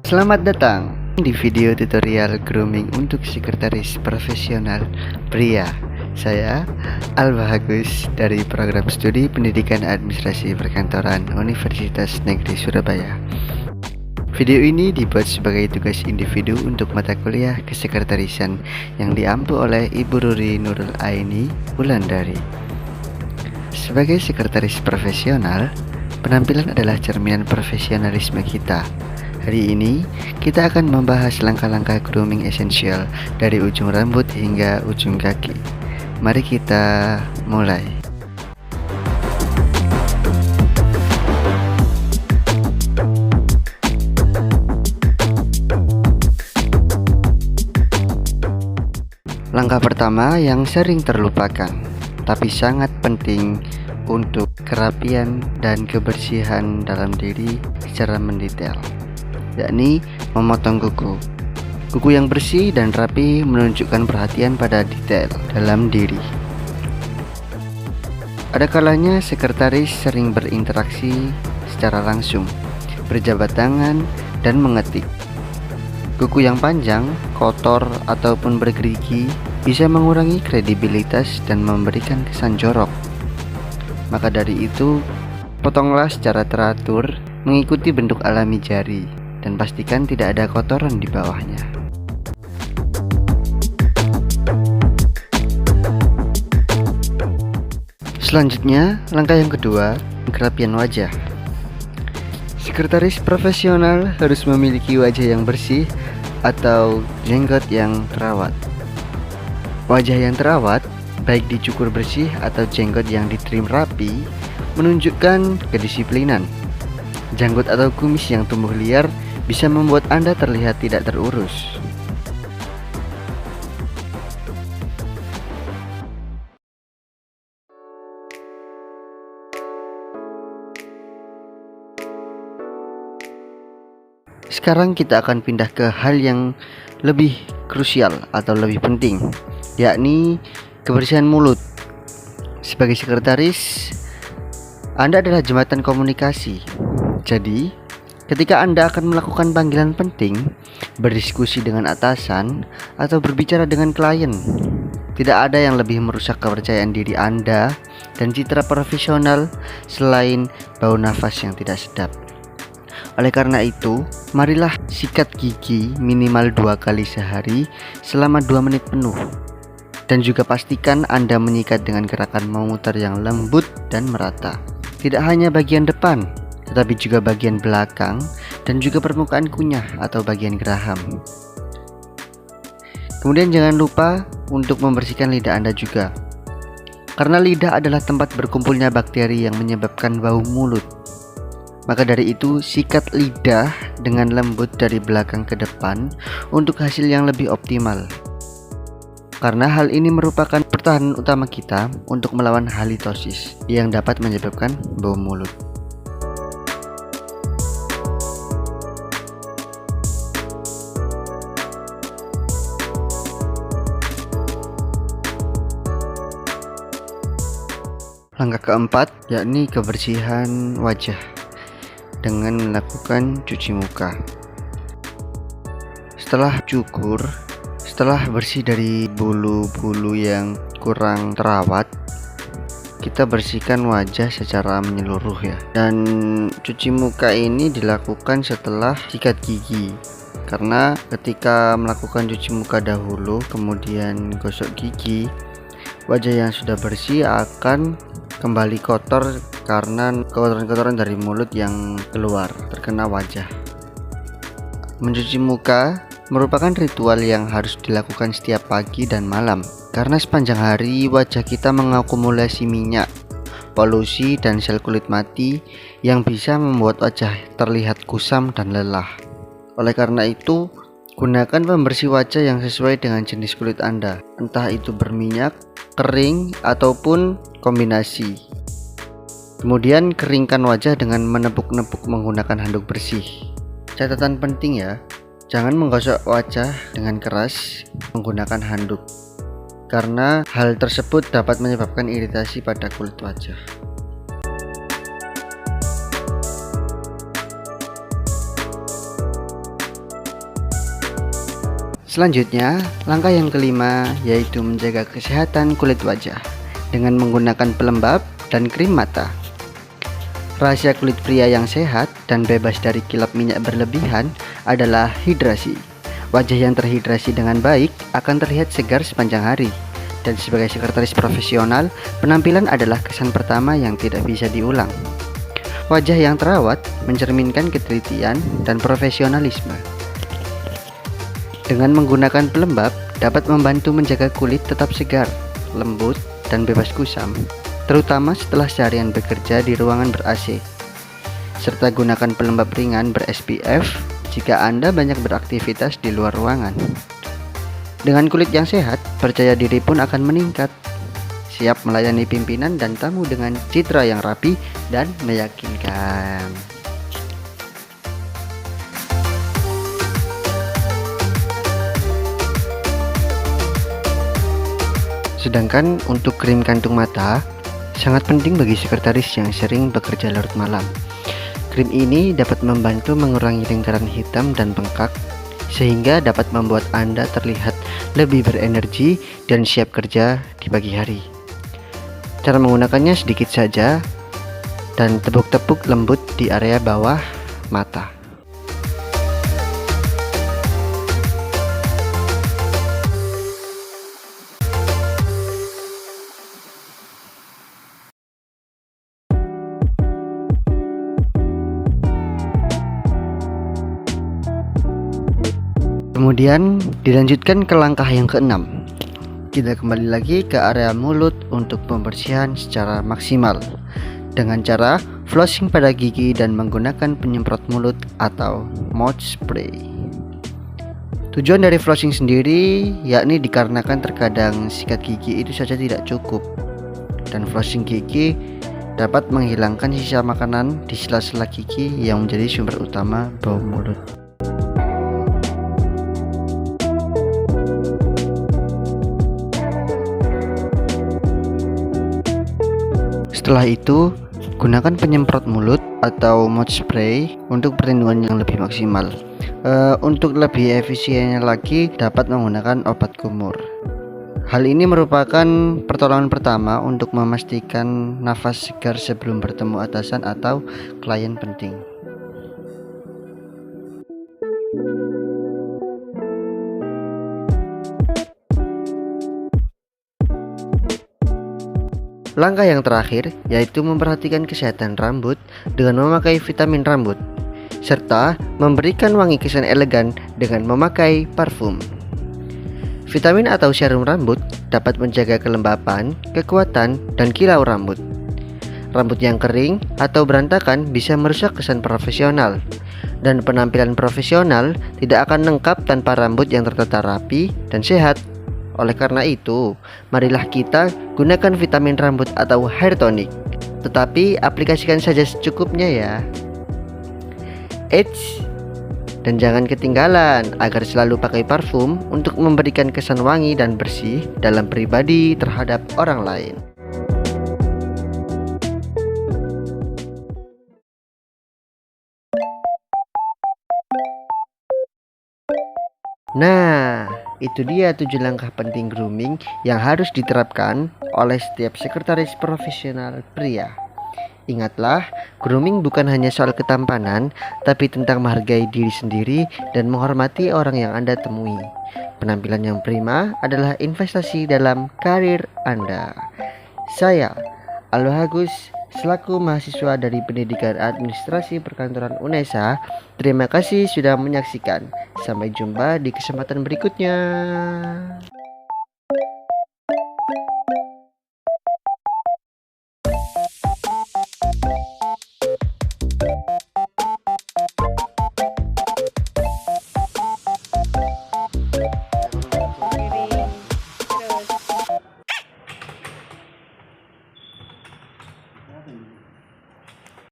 Selamat datang di video tutorial grooming untuk sekretaris profesional pria. Saya Al-Bahagus dari program studi Pendidikan Administrasi Perkantoran Universitas Negeri Surabaya. Video ini dibuat sebagai tugas individu untuk mata kuliah kesekretarisan yang diampu oleh Ibu Ruri Nurul Aini Wulandari. Sebagai sekretaris profesional, penampilan adalah cerminan profesionalisme kita. Hari ini kita akan membahas langkah-langkah grooming esensial dari ujung rambut hingga ujung kaki. Mari kita mulai. Langkah pertama yang sering terlupakan, tapi sangat penting untuk kerapian dan kebersihan dalam diri secara mendetail, yakni memotong kuku. Kuku yang bersih dan rapi menunjukkan perhatian pada detail dalam diri. Ada kalanya sekretaris sering berinteraksi secara langsung, berjabat tangan, dan mengetik. Kuku yang panjang, kotor, ataupun bergerigi bisa mengurangi kredibilitas dan memberikan kesan jorok. Maka dari itu, potonglah secara teratur mengikuti bentuk alami jari dan pastikan tidak ada kotoran di bawahnya. Selanjutnya, langkah yang kedua, kerapian wajah. Sekretaris profesional harus memiliki wajah yang bersih atau jenggot yang terawat. Wajah yang terawat, baik dicukur bersih atau jenggot yang ditrim rapi, menunjukkan kedisiplinan. Janggut atau kumis yang tumbuh liar bisa membuat Anda terlihat tidak terurus. Sekarang kita akan pindah ke hal yang lebih krusial atau lebih penting, yakni kebersihan mulut. Sebagai sekretaris, Anda adalah jembatan komunikasi. Jadi, ketika Anda akan melakukan panggilan penting, berdiskusi dengan atasan, atau berbicara dengan klien, tidak ada yang lebih merusak kepercayaan diri Anda dan citra profesional selain bau nafas yang tidak sedap. Oleh karena itu, marilah sikat gigi minimal 2 kali sehari selama 2 menit penuh. Dan juga pastikan Anda menyikat dengan gerakan memutar yang lembut dan merata. Tidak hanya bagian depan, tetapi juga bagian belakang dan juga permukaan kunyah atau bagian geraham. Kemudian jangan lupa untuk membersihkan lidah Anda juga, karena lidah adalah tempat berkumpulnya bakteri yang menyebabkan bau mulut. Maka dari itu, sikat lidah dengan lembut dari belakang ke depan untuk hasil yang lebih optimal. Karena hal ini merupakan pertahanan utama kita untuk melawan halitosis yang dapat menyebabkan bau mulut. Langkah keempat, yakni kebersihan wajah dengan melakukan cuci muka. Setelah cukur, setelah bersih dari bulu-bulu yang kurang terawat, kita bersihkan wajah secara menyeluruh ya. Dan cuci muka ini dilakukan setelah sikat gigi. Karena ketika melakukan cuci muka dahulu kemudian gosok gigi, wajah yang sudah bersih akan kembali kotor karena kotoran-kotoran dari mulut yang keluar terkena wajah. Mencuci muka merupakan ritual yang harus dilakukan setiap pagi dan malam, karena sepanjang hari wajah kita mengakumulasi minyak, polusi, dan sel kulit mati yang bisa membuat wajah terlihat kusam dan lelah. Oleh karena itu, gunakan pembersih wajah yang sesuai dengan jenis kulit Anda, entah itu berminyak, kering, ataupun kombinasi. Kemudian keringkan wajah dengan menepuk-nepuk menggunakan handuk bersih. Catatan penting ya, jangan menggosok wajah dengan keras menggunakan handuk, karena hal tersebut dapat menyebabkan iritasi pada kulit wajah. Selanjutnya, langkah yang kelima yaitu menjaga kesehatan kulit wajah dengan menggunakan pelembab dan krim mata. Rahasia kulit pria yang sehat dan bebas dari kilap minyak berlebihan adalah hidrasi. Wajah yang terhidrasi dengan baik akan terlihat segar sepanjang hari. Dan sebagai sekretaris profesional, penampilan adalah kesan pertama yang tidak bisa diulang. Wajah yang terawat mencerminkan ketelitian dan profesionalisme. Dengan menggunakan pelembab dapat membantu menjaga kulit tetap segar, lembut, dan bebas kusam, terutama setelah seharian bekerja di ruangan ber-AC. Serta gunakan pelembab ringan ber-SPF jika Anda banyak beraktivitas di luar ruangan. Dengan kulit yang sehat, percaya diri pun akan meningkat. Siap melayani pimpinan dan tamu dengan citra yang rapi dan meyakinkan. Sedangkan untuk krim kantung mata, sangat penting bagi sekretaris yang sering bekerja larut malam. Krim ini dapat membantu mengurangi lingkaran hitam dan bengkak, sehingga dapat membuat Anda terlihat lebih berenergi dan siap kerja di pagi hari. Cara menggunakannya sedikit saja dan tepuk-tepuk lembut di area bawah mata. Kemudian dilanjutkan ke langkah yang keenam. Kita kembali lagi ke area mulut untuk pembersihan secara maksimal dengan cara flossing pada gigi dan menggunakan penyemprot mulut atau mouth spray. Tujuan dari flossing sendiri yakni dikarenakan terkadang sikat gigi itu saja tidak cukup, dan flossing gigi dapat menghilangkan sisa makanan di sela-sela gigi yang menjadi sumber utama bau mulut. Setelah itu, gunakan penyemprot mulut atau mouth spray untuk perlindungan yang lebih maksimal. Untuk lebih efisiennya lagi, dapat menggunakan obat kumur. Hal ini merupakan pertolongan pertama untuk memastikan nafas segar sebelum bertemu atasan atau klien penting. Langkah yang terakhir yaitu memperhatikan kesehatan rambut dengan memakai vitamin rambut, serta memberikan wangi kesan elegan dengan memakai parfum. Vitamin atau serum rambut dapat menjaga kelembapan, kekuatan, dan kilau rambut. Rambut yang kering atau berantakan bisa merusak kesan profesional, dan penampilan profesional tidak akan lengkap tanpa rambut yang tertata rapi dan sehat. Oleh karena itu, marilah kita gunakan vitamin rambut atau hair tonic, tetapi aplikasikan saja secukupnya ya. Eits, dan jangan ketinggalan agar selalu pakai parfum untuk memberikan kesan wangi dan bersih dalam pribadi terhadap orang lain. Nah, itu dia 7 langkah penting grooming yang harus diterapkan oleh setiap sekretaris profesional pria. Ingatlah, grooming bukan hanya soal ketampanan, tapi tentang menghargai diri sendiri dan menghormati orang yang Anda temui. Penampilan yang prima adalah investasi dalam karir Anda. Saya, Aldo Agus, selaku mahasiswa dari Pendidikan Administrasi Perkantoran UNESA, terima kasih sudah menyaksikan. Sampai jumpa di kesempatan berikutnya.